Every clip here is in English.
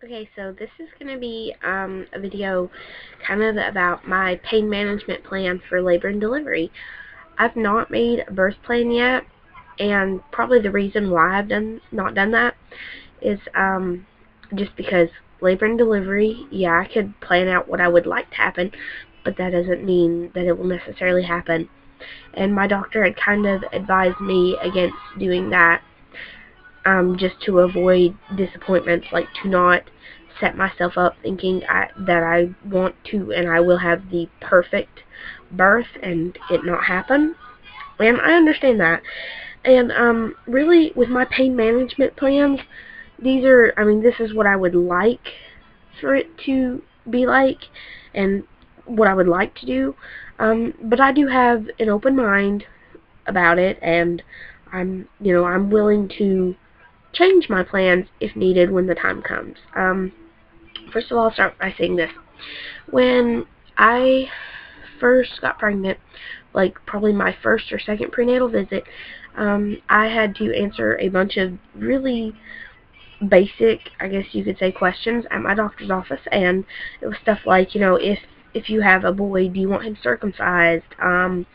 Okay, so this is going to be a video kind of about my pain management plan for labor and delivery. I've not made a birth plan yet, and probably the reason why I've not done that is just because labor and delivery, yeah, I could plan out what I would like to happen, but that doesn't mean that it will necessarily happen. And my doctor had kind of advised me against doing that, just to avoid disappointments, like to not set myself up thinking that I want to and I will have the perfect birth and it not happen. And I understand that. And really, with my pain management plans, this is what I would like for it to be like, and what I would like to do. But I do have an open mind about it, and I'm willing to change my plans if needed when the time comes. First of all, I'll start by saying this. When I first got pregnant, like probably my first or second prenatal visit, I had to answer a bunch of really basic, I guess you could say, questions at my doctor's office, and it was stuff like, if you have a boy, do you want him circumcised? Do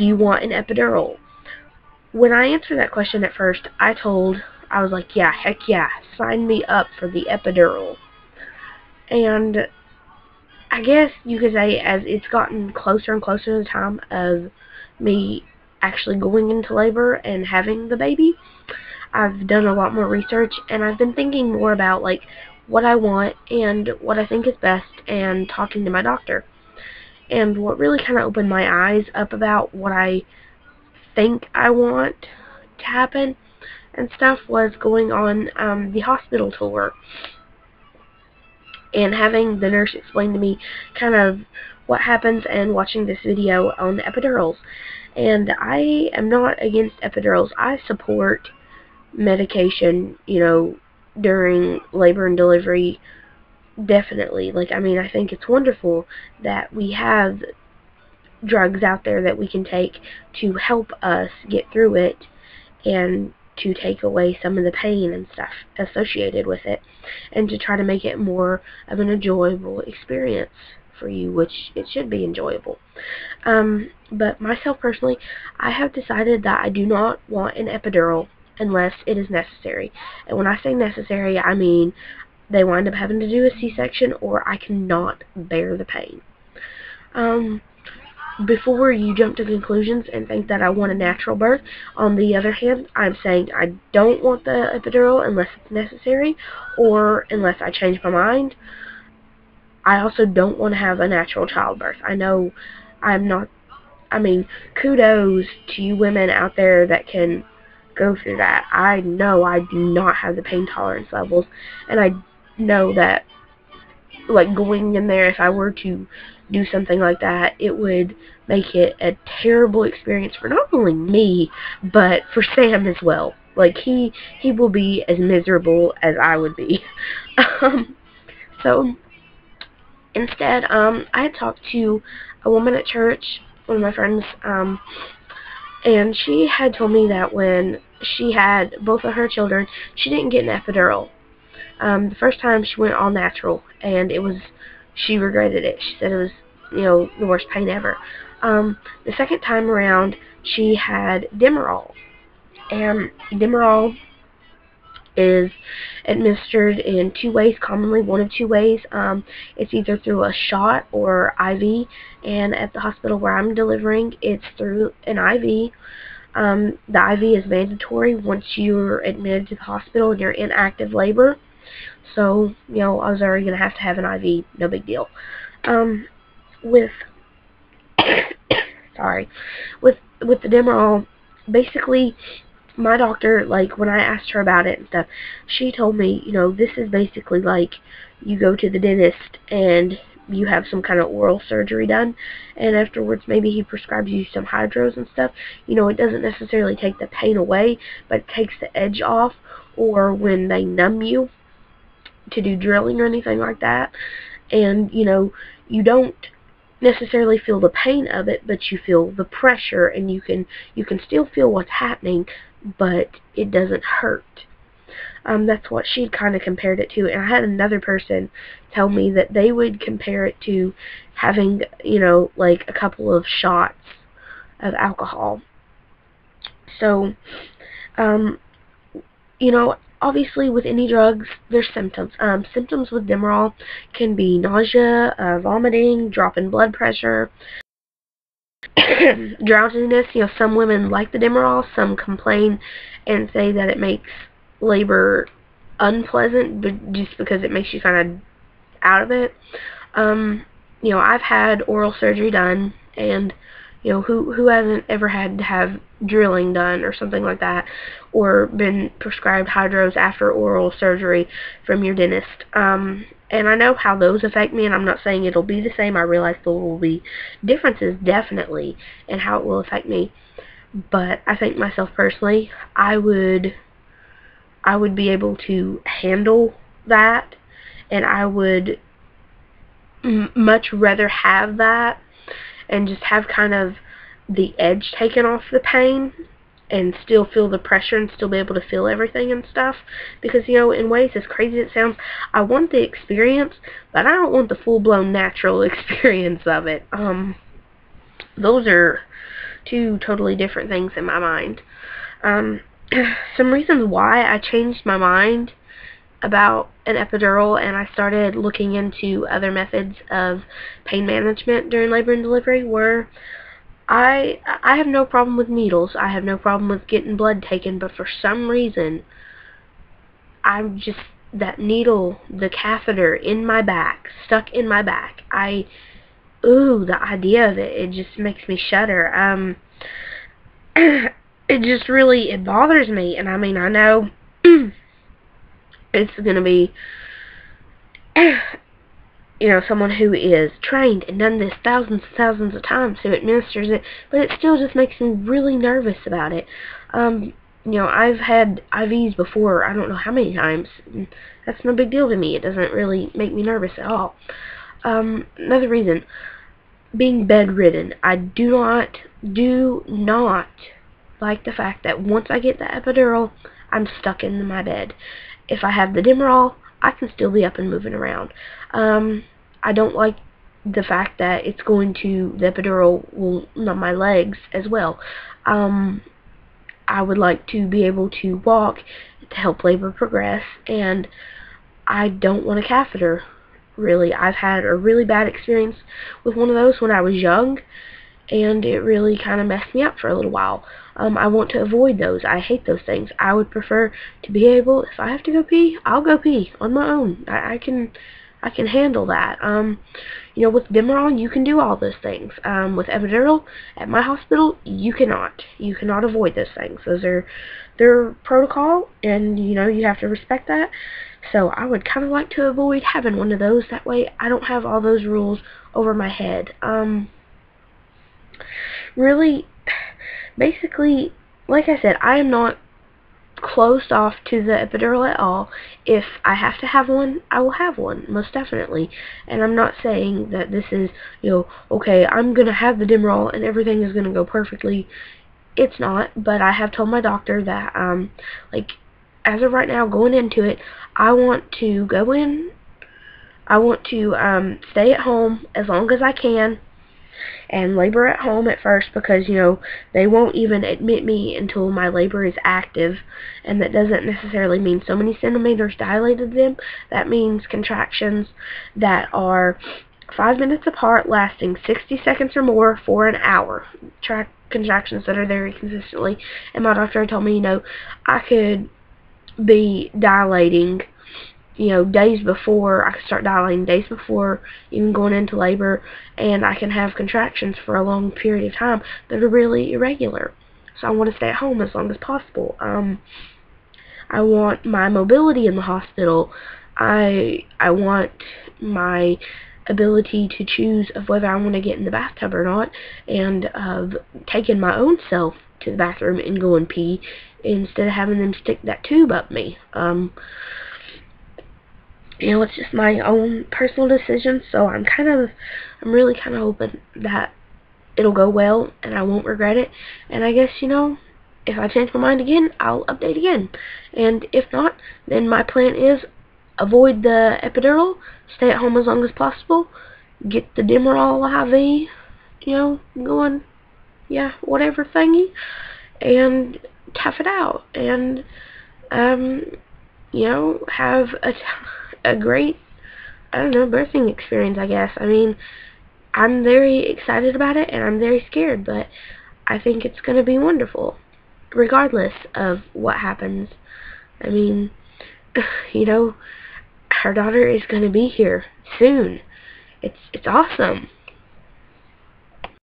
you want an epidural? When I answered that question at first, I was like, yeah, heck yeah, sign me up for the epidural. And I guess you could say, as it's gotten closer and closer to the time of me actually going into labor and having the baby, I've done a lot more research, and I've been thinking more about, like, what I want and what I think is best, and talking to my doctor. And what really kind of opened my eyes up about what I think I want to happen and stuff was going on the hospital tour and having the nurse explain to me kind of what happens, and watching this video on epidurals. And I am not against epidurals. I support medication, during labor and delivery, definitely. I think it's wonderful that we have drugs out there that we can take to help us get through it and to take away some of the pain and stuff associated with it, and to try to make it more of an enjoyable experience for you, which it should be enjoyable. But myself personally, I have decided that I do not want an epidural unless it is necessary. And when I say necessary, I mean they wind up having to do a C-section, or I cannot bear the pain. Before you jump to conclusions and think that I want a natural birth, on the other hand, I'm saying I don't want the epidural unless it's necessary, or unless I change my mind. I also don't want to have a natural childbirth. I know I'm not, kudos to you women out there that can go through that. I know I do not have the pain tolerance levels, and I know that, like, going in there, if I were to do something like that, it would make it a terrible experience for not only me, but for Sam as well. Like, he will be as miserable as I would be. So, instead, I had talked to a woman at church, one of my friends, and she had told me that when she had both of her children, she didn't get an epidural. The first time she went all natural, and she regretted it. She said it was, the worst pain ever. The second time around, she had Demerol, and Demerol is administered in two ways, commonly one of two ways. It's either through a shot or IV, and at the hospital where I'm delivering, it's through an IV. The IV is mandatory once you're admitted to the hospital and you're in active labor. So, I was already going to have an IV, no big deal. With the Demerol, basically, my doctor, like, when I asked her about it and stuff, she told me, this is basically like you go to the dentist and you have some kind of oral surgery done, and afterwards maybe he prescribes you some hydros and stuff. It doesn't necessarily take the pain away, but it takes the edge off, or when they numb you to do drilling or anything like that, and you don't necessarily feel the pain of it, but you feel the pressure, and you can still feel what's happening, but it doesn't hurt. That's what she kind of compared it to. And I had another person tell me that they would compare it to having, like a couple of shots of alcohol. So, obviously with any drugs, there's symptoms. Symptoms with Demerol can be nausea, vomiting, drop in blood pressure, drowsiness. Some women like the Demerol, some complain and say that it makes labor unpleasant, but just because it makes you kind of out of it. I've had oral surgery done, and who hasn't ever had to have drilling done or something like that, or been prescribed hydros after oral surgery from your dentist. And I know how those affect me, and I'm not saying it'll be the same. I realize there will be differences, definitely, in how it will affect me. But I think myself personally, I would be able to handle that, and I would much rather have that and just have kind of the edge taken off the pain and still feel the pressure and still be able to feel everything and stuff. Because, in ways, as crazy as it sounds, I want the experience, but I don't want the full-blown natural experience of it. Those are two totally different things in my mind. Some reasons why I changed my mind about an epidural and I started looking into other methods of pain management during labor and delivery were, I have no problem with needles. I have no problem with getting blood taken, but for some reason, I'm just, that needle, the catheter in my back, stuck in my back, the idea of it, it just makes me shudder. It just really, it bothers me, and I mean, I know it's going to be, someone who is trained and done this thousands and thousands of times who administers it, but it still just makes me really nervous about it. I've had IVs before, I don't know how many times. That's no big deal to me. It doesn't really make me nervous at all. Another reason, being bedridden. I do not like the fact that once I get the epidural, I'm stuck in my bed. If I have the Demerol, I can still be up and moving around. I don't like the fact that the epidural will numb my legs as well. I would like to be able to walk to help labor progress, and I don't want a catheter, really. I've had a really bad experience with one of those when I was young, and it really kind of messed me up for a little while. I want to avoid those. I hate those things. I would prefer to be able, if I have to go pee, I'll go pee on my own. I can handle that. With Demerol, you can do all those things. With epidural, at my hospital, you cannot. You cannot avoid those things. Those are their protocol, and, you have to respect that. So I would kind of like to avoid having one of those. That way, I don't have all those rules over my head. Really, basically, like I said, I am not closed off to the epidural at all. If I have to have one, I will have one, most definitely. And I'm not saying that this is, okay, I'm going to have the Demerol and everything is going to go perfectly. It's not, but I have told my doctor that, as of right now, going into it, I want to go in, I want to stay at home as long as I can, and labor at home at first, because, they won't even admit me until my labor is active, and that doesn't necessarily mean so many centimeters dilated them. That means contractions that are 5 minutes apart, lasting 60 seconds or more for an hour. Contractions that are very consistently, and my doctor told me, I could be dilating, days before, I could start dilating days before even going into labor, and I can have contractions for a long period of time that are really irregular. So I want to stay at home as long as possible. I want my mobility in the hospital. I want my ability to choose of whether I want to get in the bathtub or not, and of taking my own self to the bathroom and go and pee instead of having them stick that tube up me. It's just my own personal decision, so I'm really kind of hoping that it'll go well and I won't regret it. And I guess, if I change my mind again, I'll update again. And if not, then my plan is avoid the epidural, stay at home as long as possible, get the Demerol IV, going, yeah, whatever thingy, and tough it out, and, have a great, I don't know, birthing experience, I guess. I mean, I'm very excited about it, and I'm very scared, but I think it's going to be wonderful, regardless of what happens. I mean, our daughter is going to be here soon. It's awesome.